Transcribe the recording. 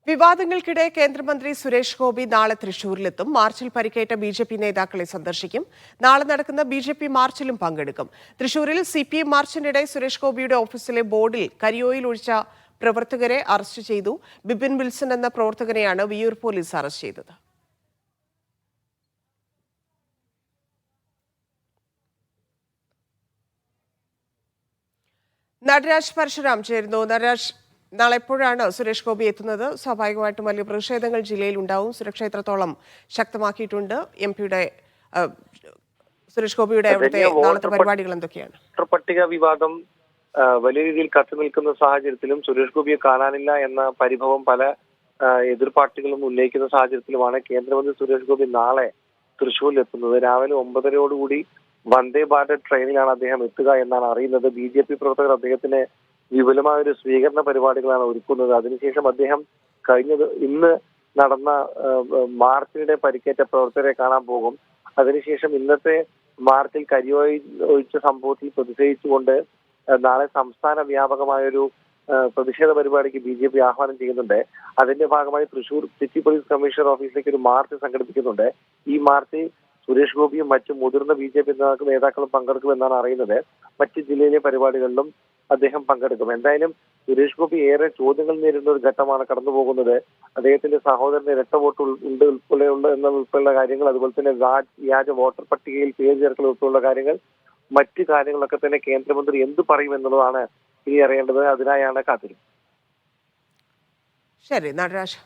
വിവാദങ്ങൾക്കിടെ കേന്ദ്രമന്ത്രി സുരേഷ് ഗോപി നാളെ തൃശൂരിലെത്തും. മാർച്ചിൽ പരിക്കേറ്റ ബി.ജെ.പി നേതാക്കളെ സന്ദർശിക്കും. നാളെ നടക്കുന്ന ബി.ജെ.പി മാർച്ചിലും പങ്കെടുക്കും. തൃശൂരിൽ CPM മാർച്ചിനിടെ സുരേഷ് ഗോപിയുടെ ഓഫീസിലെ ബോർഡിൽ കരിയോയിൽ ഒഴിച്ച പ്രവർത്തകരെ അറസ്റ്റ് ചെയ്തു. ബിപിൻ വിൽസൺ എന്ന പ്രവർത്തകനെയാണ് വിയ്യൂർ പോലീസ് അറസ്റ്റ് ചെയ്തത്. നടരാജ് പരശുരാം ചേരുന്നു. നടരാജ്, നാളെ എപ്പോഴാണ് സുരേഷ് ഗോപി എത്തുന്നത്? സ്വാഭാവികമായിട്ടും വലിയ പ്രതിഷേധങ്ങൾ ജില്ലയിൽ ഉണ്ടാവും. സുരക്ഷ എത്രത്തോളം ശക്തമാക്കിയിട്ടുണ്ട്? MP-യുടെ സുരേഷ് ഗോപിയുടെ അവിടുത്തെ നാളത്തെ പരിപാടികൾ എന്തൊക്കെയാണ്? പട്ടിക വിവാദം വലിയ രീതിയിൽ കത്തി നിൽക്കുന്ന സാഹചര്യത്തിലും സുരേഷ് ഗോപിയെ കാണാനില്ല എന്ന പരിഭവം പല എതിർ പാർട്ടികളും ഉന്നയിക്കുന്ന സാഹചര്യത്തിലുമാണ് കേന്ദ്രമന്ത്രി സുരേഷ് ഗോപി നാളെ തൃശ്ശൂരിൽ എത്തുന്നത്. രാവിലെ 9:30 വന്ദേ ഭാരത് ട്രെയിനിലാണ് അദ്ദേഹം എത്തുക എന്നാണ് അറിയുന്നത്. BJP പ്രവർത്തകർ അദ്ദേഹത്തിന് വിപുലമായ ഒരു സ്വീകരണ പരിപാടികളാണ് ഒരുക്കുന്നത്. അതിനുശേഷം അദ്ദേഹം ഇന്ന് നടന്ന മാർച്ചിനിടെ പരിക്കേറ്റ പ്രവർത്തകരെ കാണാൻ പോകും. അതിനുശേഷം ഇന്നത്തെ മാർച്ചിൽ ഒഴിച്ച സംഭവത്തിൽ പ്രതിഷേധിച്ചുകൊണ്ട് നാളെ സംസ്ഥാന വ്യാപകമായൊരു പ്രതിഷേധ പരിപാടിക്ക് BJP ആഹ്വാനം ചെയ്യുന്നുണ്ട്. അതിന്റെ ഭാഗമായി തൃശൂർ സിറ്റി പോലീസ് കമ്മീഷണർ ഓഫീസിലേക്ക് ഒരു മാർച്ച് സംഘടിപ്പിക്കുന്നുണ്ട്. ഈ മാർച്ചിൽ സുരേഷ് ഗോപിയും മറ്റു മുതിർന്ന BJP നേതാക്കളും പങ്കെടുക്കുമെന്നാണ് അറിയുന്നത്. മറ്റ് ജില്ലയിലെ പരിപാടികളിലും അദ്ദേഹം പങ്കെടുക്കും. എന്തായാലും സുരേഷ് ഗോപി ഏറെ ചോദ്യങ്ങൾ നേരിടുന്ന ഒരു ഘട്ടമാണ് കടന്നു പോകുന്നത്. അദ്ദേഹത്തിന്റെ സഹോദരന് ഇരട്ട വോട്ട് ഉണ്ട് ഉൾപ്പെടെയുള്ള കാര്യങ്ങൾ, അതുപോലെ തന്നെ വ്യാജ വോട്ടർ പട്ടികയിൽ പേര് ചേർക്കൽ ഉൾപ്പെടെയുള്ള കാര്യങ്ങൾ, മറ്റു കാര്യങ്ങളൊക്കെ തന്നെ കേന്ദ്രമന്ത്രി എന്ത് പറയും എന്നുള്ളതാണ് ഇനി അറിയേണ്ടത്. അതിനായാണ് കാത്തിരിപ്പ്. ശരി നടരാജ്.